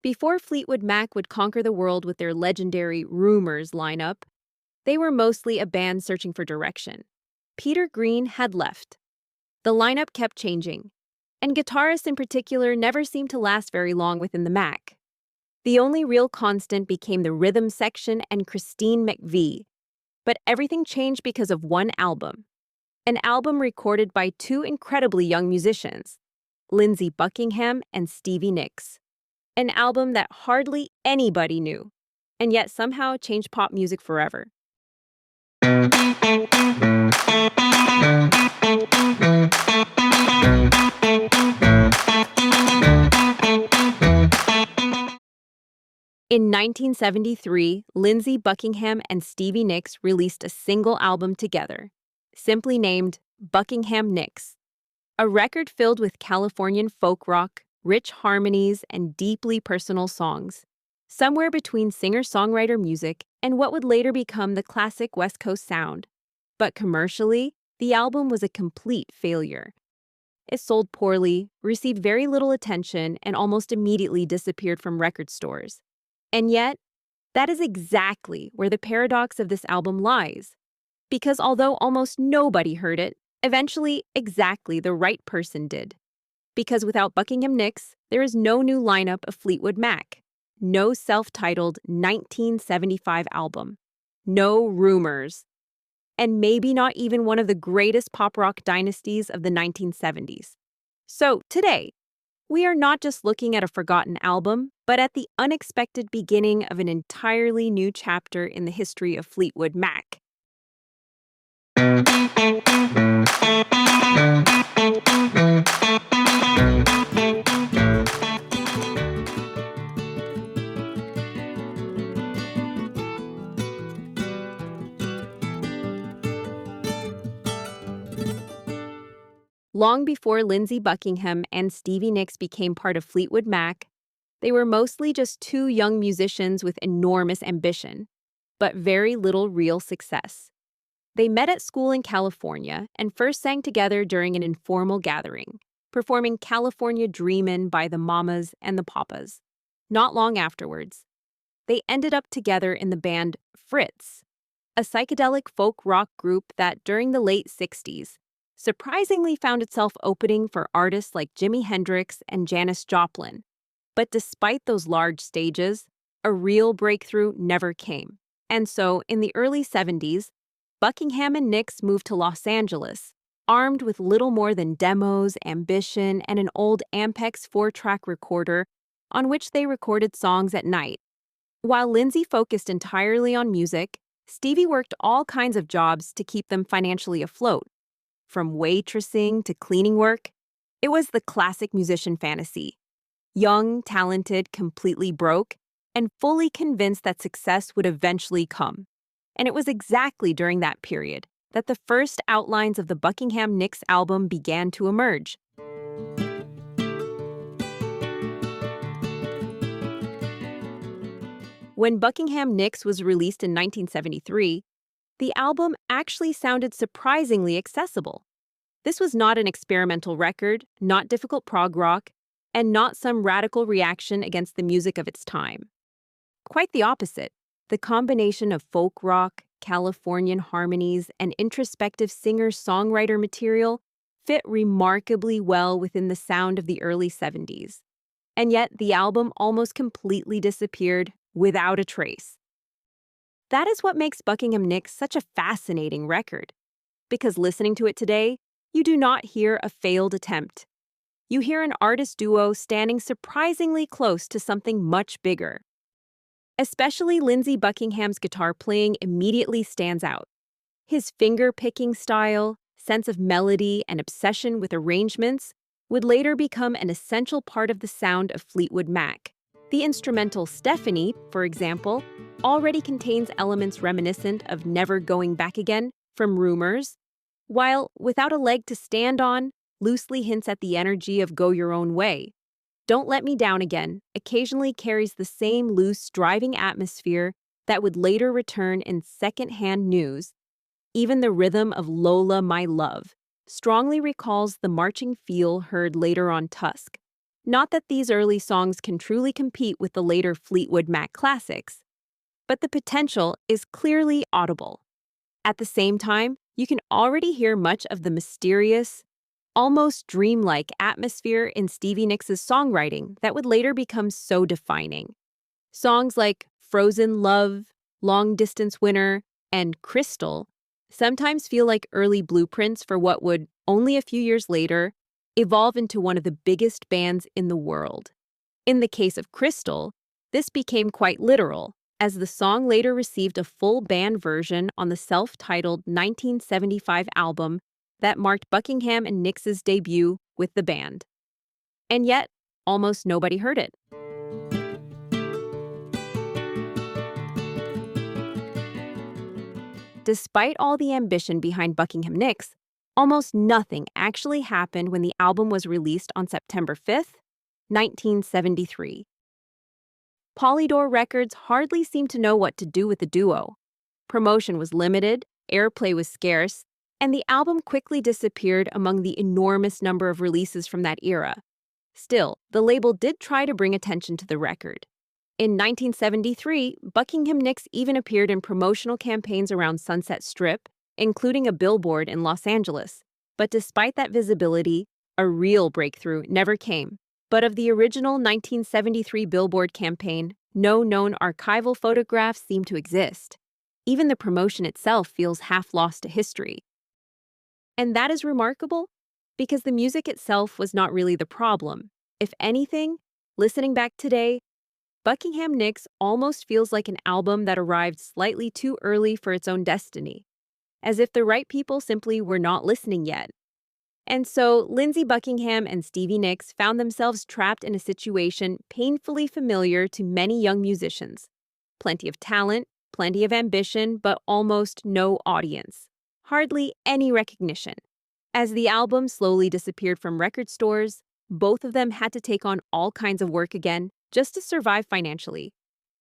Before Fleetwood Mac would conquer the world with their legendary Rumours lineup, they were mostly a band searching for direction. Peter Green had left. The lineup kept changing, and guitarists in particular never seemed to last very long within the Mac. The only real constant became the rhythm section and Christine McVie. But everything changed because of one album. An album recorded by two incredibly young musicians, Lindsey Buckingham and Stevie Nicks. An album that hardly anybody knew, and yet somehow changed pop music forever. In 1973, Lindsey Buckingham and Stevie Nicks released a single album together, simply named Buckingham Nicks, a record filled with Californian folk rock, rich harmonies, and deeply personal songs, somewhere between singer-songwriter music and what would later become the classic West Coast sound. But commercially, the album was a complete failure. It sold poorly, received very little attention, and almost immediately disappeared from record stores. And yet, that is exactly where the paradox of this album lies. Because although almost nobody heard it, eventually exactly the right person did. Because without Buckingham Nicks, there is no new lineup of Fleetwood Mac, no self-titled 1975 album, no Rumours, and maybe not even one of the greatest pop rock dynasties of the 1970s. So today, we are not just looking at a forgotten album, but at the unexpected beginning of an entirely new chapter in the history of Fleetwood Mac. Long before Lindsey Buckingham and Stevie Nicks became part of Fleetwood Mac, they were mostly just two young musicians with enormous ambition, but very little real success. They met at school in California and first sang together during an informal gathering, performing California Dreamin' by the Mamas and the Papas. Not long afterwards, they ended up together in the band Fritz, a psychedelic folk rock group that during the late 60s surprisingly found itself opening for artists like Jimi Hendrix and Janis Joplin. But despite those large stages, a real breakthrough never came. And so, in the early 70s, Buckingham and Nicks moved to Los Angeles, armed with little more than demos, ambition, and an old Ampex 4-track recorder on which they recorded songs at night. While Lindsey focused entirely on music, Stevie worked all kinds of jobs to keep them financially afloat. From waitressing to cleaning work, it was the classic musician fantasy. Young, talented, completely broke, and fully convinced that success would eventually come. And it was exactly during that period that the first outlines of the Buckingham Nicks album began to emerge. When Buckingham Nicks was released in 1973, the album actually sounded surprisingly accessible. This was not an experimental record, not difficult prog rock, and not some radical reaction against the music of its time. Quite the opposite. The combination of folk rock, Californian harmonies, and introspective singer-songwriter material fit remarkably well within the sound of the early 70s. And yet, the album almost completely disappeared without a trace. That is what makes Buckingham Nicks such a fascinating record. Because listening to it today, you do not hear a failed attempt. You hear an artist duo standing surprisingly close to something much bigger. Especially Lindsey Buckingham's guitar playing immediately stands out. His finger-picking style, sense of melody, and obsession with arrangements would later become an essential part of the sound of Fleetwood Mac. The instrumental Stephanie, for example, already contains elements reminiscent of Never Going Back Again from Rumours, while Without a Leg to Stand On loosely hints at the energy of Go Your Own Way. Don't Let Me Down Again occasionally carries the same loose, driving atmosphere that would later return in Secondhand News. Even the rhythm of Lola My Love strongly recalls the marching feel heard later on Tusk. Not that these early songs can truly compete with the later Fleetwood Mac classics, but the potential is clearly audible. At the same time, you can already hear much of the mysterious, almost dreamlike atmosphere in Stevie Nicks' songwriting that would later become so defining. Songs like Frozen Love, Long Distance Winner, and Crystal sometimes feel like early blueprints for what would, only a few years later, evolve into one of the biggest bands in the world. In the case of Crystal, this became quite literal, as the song later received a full band version on the self-titled 1975 album that marked Buckingham and Nicks' debut with the band. And yet, almost nobody heard it. Despite all the ambition behind Buckingham Nicks, almost nothing actually happened when the album was released on September 5th, 1973. Polydor Records hardly seemed to know what to do with the duo. Promotion was limited, airplay was scarce, and the album quickly disappeared among the enormous number of releases from that era. Still, the label did try to bring attention to the record. In 1973, Buckingham Nicks even appeared in promotional campaigns around Sunset Strip, including a billboard in Los Angeles. But despite that visibility, a real breakthrough never came. But of the original 1973 billboard campaign, no known archival photographs seem to exist. Even the promotion itself feels half lost to history. And that is remarkable because the music itself was not really the problem. If anything, listening back today, Buckingham Nicks almost feels like an album that arrived slightly too early for its own destiny, as if the right people simply were not listening yet. And so, Lindsey Buckingham and Stevie Nicks found themselves trapped in a situation painfully familiar to many young musicians. Plenty of talent, plenty of ambition, but almost no audience. Hardly any recognition. As the album slowly disappeared from record stores, both of them had to take on all kinds of work again just to survive financially.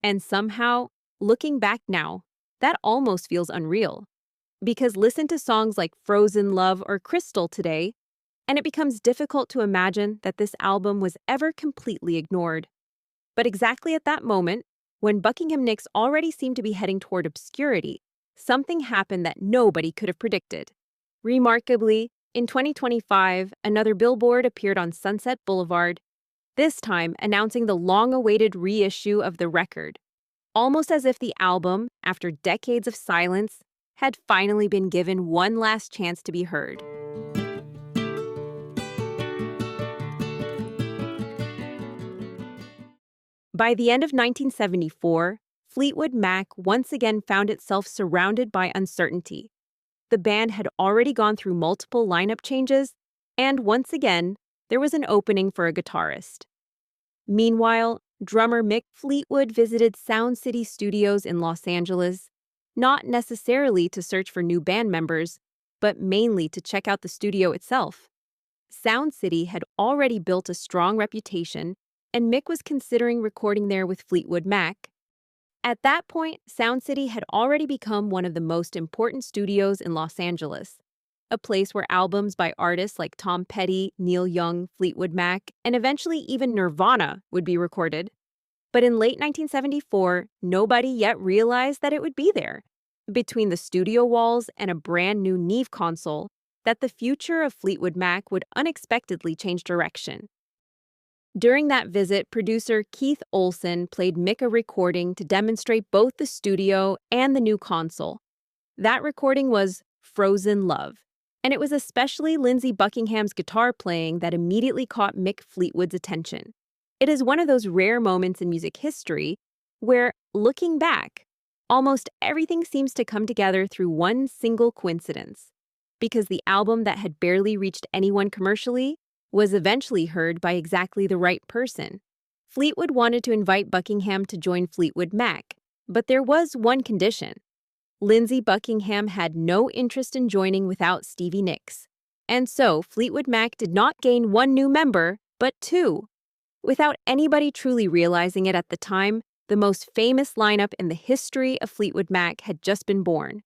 And somehow, looking back now, that almost feels unreal. Because listen to songs like Frozen Love or Crystal today, and it becomes difficult to imagine that this album was ever completely ignored. But exactly at that moment, when Buckingham Nicks already seemed to be heading toward obscurity, something happened that nobody could have predicted. Remarkably, in 2025, another billboard appeared on Sunset Boulevard, this time announcing the long-awaited reissue of the record, almost as if the album, after decades of silence, had finally been given one last chance to be heard. By the end of 1974, Fleetwood Mac once again found itself surrounded by uncertainty. The band had already gone through multiple lineup changes, and once again, there was an opening for a guitarist. Meanwhile, drummer Mick Fleetwood visited Sound City Studios in Los Angeles, not necessarily to search for new band members, but mainly to check out the studio itself. Sound City had already built a strong reputation, and Mick was considering recording there with Fleetwood Mac. At that point, Sound City had already become one of the most important studios in Los Angeles, a place where albums by artists like Tom Petty, Neil Young, Fleetwood Mac, and eventually even Nirvana would be recorded. But in late 1974, nobody yet realized that it would be there, between the studio walls and a brand new Neve console, that the future of Fleetwood Mac would unexpectedly change direction. During that visit, producer Keith Olsen played Mick a recording to demonstrate both the studio and the new console. That recording was Frozen Love, and it was especially Lindsey Buckingham's guitar playing that immediately caught Mick Fleetwood's attention. It is one of those rare moments in music history where, looking back, almost everything seems to come together through one single coincidence, because the album that had barely reached anyone commercially was eventually heard by exactly the right person. Fleetwood wanted to invite Buckingham to join Fleetwood Mac, but there was one condition. Lindsey Buckingham had no interest in joining without Stevie Nicks. And so Fleetwood Mac did not gain one new member, but two. Without anybody truly realizing it at the time, the most famous lineup in the history of Fleetwood Mac had just been born.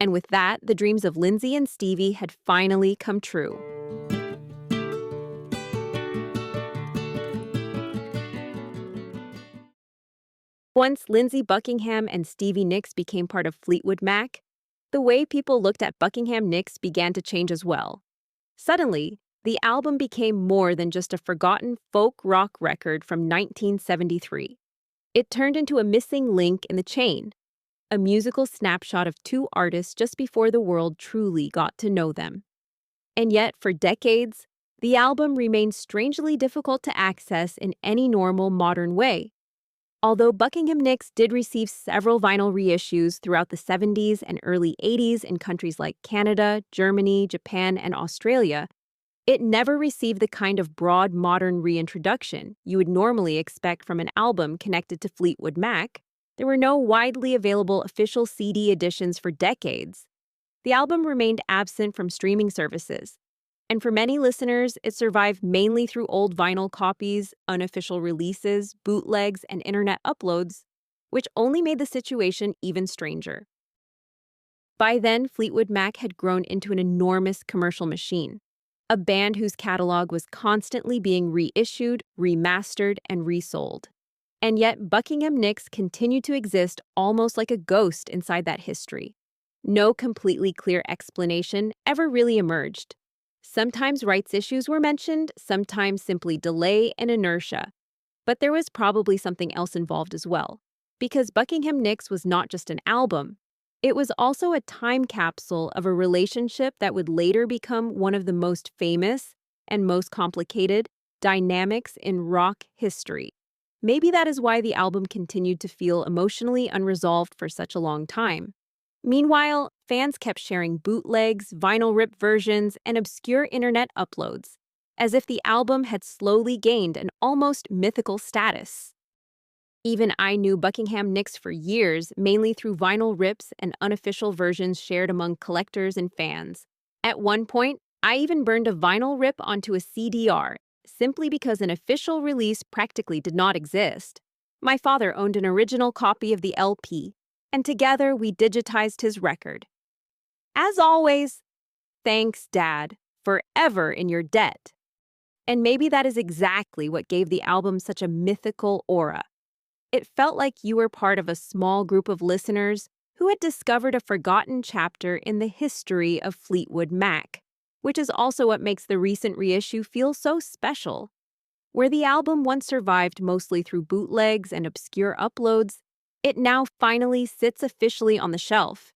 And with that, the dreams of Lindsey and Stevie had finally come true. Once Lindsey Buckingham and Stevie Nicks became part of Fleetwood Mac, the way people looked at Buckingham Nicks began to change as well. Suddenly, the album became more than just a forgotten folk rock record from 1973. It turned into a missing link in the chain, a musical snapshot of two artists just before the world truly got to know them. And yet, for decades, the album remained strangely difficult to access in any normal modern way. Although Buckingham Nicks did receive several vinyl reissues throughout the 70s and early 80s in countries like Canada, Germany, Japan, and Australia, it never received the kind of broad modern reintroduction you would normally expect from an album connected to Fleetwood Mac. There were no widely available official CD editions for decades. The album remained absent from streaming services, and for many listeners, it survived mainly through old vinyl copies, unofficial releases, bootlegs, and internet uploads, which only made the situation even stranger. By then, Fleetwood Mac had grown into an enormous commercial machine, a band whose catalog was constantly being reissued, remastered, and resold. And yet, Buckingham Nicks continued to exist almost like a ghost inside that history. No completely clear explanation ever really emerged. Sometimes rights issues were mentioned, sometimes simply delay and inertia. But there was probably something else involved as well, because Buckingham Nicks was not just an album. It was also a time capsule of a relationship that would later become one of the most famous and most complicated dynamics in rock history. Maybe that is why the album continued to feel emotionally unresolved for such a long time. Meanwhile, fans kept sharing bootlegs, vinyl rip versions, and obscure internet uploads, as if the album had slowly gained an almost mythical status. Even I knew Buckingham Nicks for years, mainly through vinyl rips and unofficial versions shared among collectors and fans. At one point, I even burned a vinyl rip onto a CDR, simply because an official release practically did not exist. My father owned an original copy of the LP, and together we digitized his record. As always, thanks, Dad, forever in your debt. And maybe that is exactly what gave the album such a mythical aura. It felt like you were part of a small group of listeners who had discovered a forgotten chapter in the history of Fleetwood Mac, which is also what makes the recent reissue feel so special. Where the album once survived mostly through bootlegs and obscure uploads, it now finally sits officially on the shelf.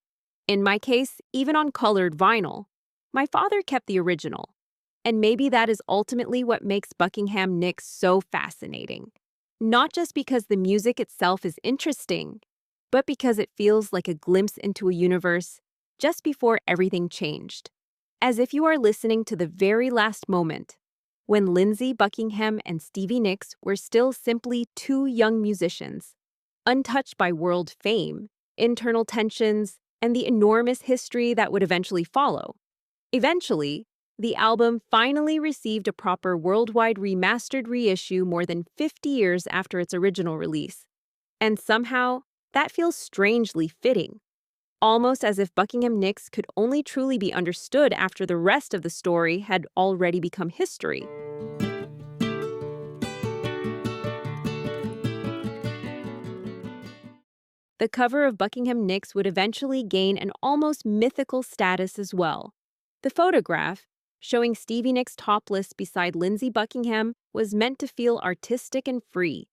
In my case, even on colored vinyl. My father kept the original. And maybe that is ultimately what makes Buckingham Nicks so fascinating. Not just because the music itself is interesting, but because it feels like a glimpse into a universe just before everything changed. As if you are listening to the very last moment, when Lindsey Buckingham and Stevie Nicks were still simply two young musicians, untouched by world fame, internal tensions, and the enormous history that would eventually follow. Eventually, the album finally received a proper worldwide remastered reissue more than 50 years after its original release. And somehow, that feels strangely fitting. Almost as if Buckingham Nicks could only truly be understood after the rest of the story had already become history. The cover of Buckingham Nicks would eventually gain an almost mythical status as well. The photograph, showing Stevie Nicks topless beside Lindsey Buckingham, was meant to feel artistic and free,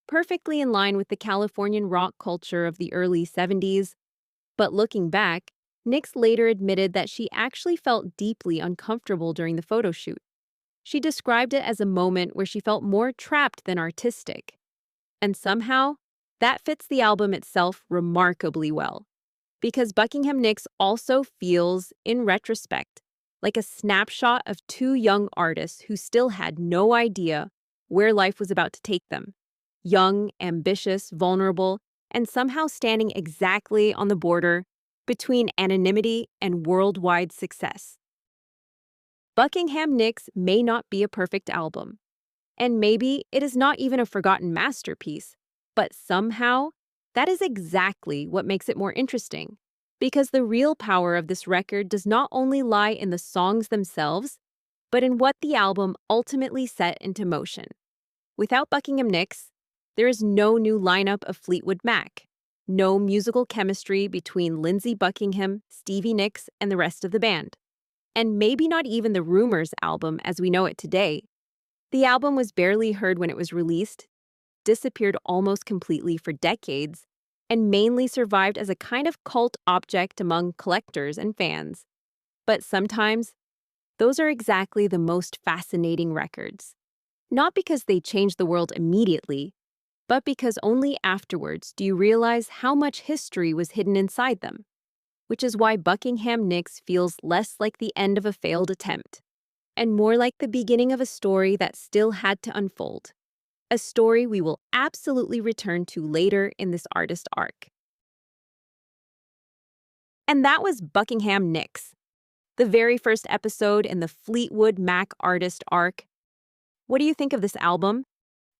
perfectly in line with the Californian rock culture of the early 70s. But looking back, Nicks later admitted that she actually felt deeply uncomfortable during the photo shoot. She described it as a moment where she felt more trapped than artistic. And somehow, that fits the album itself remarkably well, because Buckingham Nicks also feels, in retrospect, like a snapshot of two young artists who still had no idea where life was about to take them. Young, ambitious, vulnerable, and somehow standing exactly on the border between anonymity and worldwide success. Buckingham Nicks may not be a perfect album, and maybe it is not even a forgotten masterpiece, but somehow, that is exactly what makes it more interesting. Because the real power of this record does not only lie in the songs themselves, but in what the album ultimately set into motion. Without Buckingham Nicks, There is no new lineup of Fleetwood Mac, no musical chemistry between Lindsey Buckingham, Stevie Nicks, and the rest of the band, and maybe not even the Rumours album as we know it today. The album was barely heard when it was released, disappeared almost completely for decades, and mainly survived as a kind of cult object among collectors and fans. But sometimes, those are exactly the most fascinating records. Not because they change the world immediately, but because only afterwards do you realize how much history was hidden inside them. Which is why Buckingham Nicks feels less like the end of a failed attempt, and more like the beginning of a story that still had to unfold. A story we will absolutely return to later in this artist arc. And that was Buckingham Nicks, the very first episode in the Fleetwood Mac artist arc. What do you think of this album?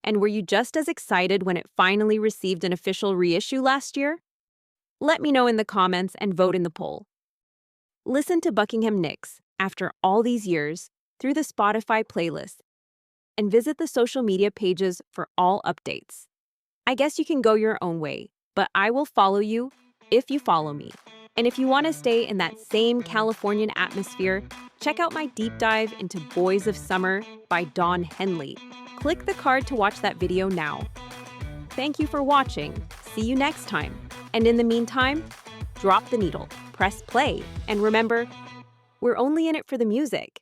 And were you just as excited when it finally received an official reissue last year? Let me know in the comments and vote in the poll. Listen to Buckingham Nicks after all these years through the Spotify playlist and visit the social media pages for all updates. I guess you can go your own way, but I will follow you if you follow me. And if you want to stay in that same Californian atmosphere, check out my deep dive into Boys of Summer by Don Henley. Click the card to watch that video now. Thank you for watching. See you next time. And in the meantime, drop the needle, press play, and remember, we're only in it for the music.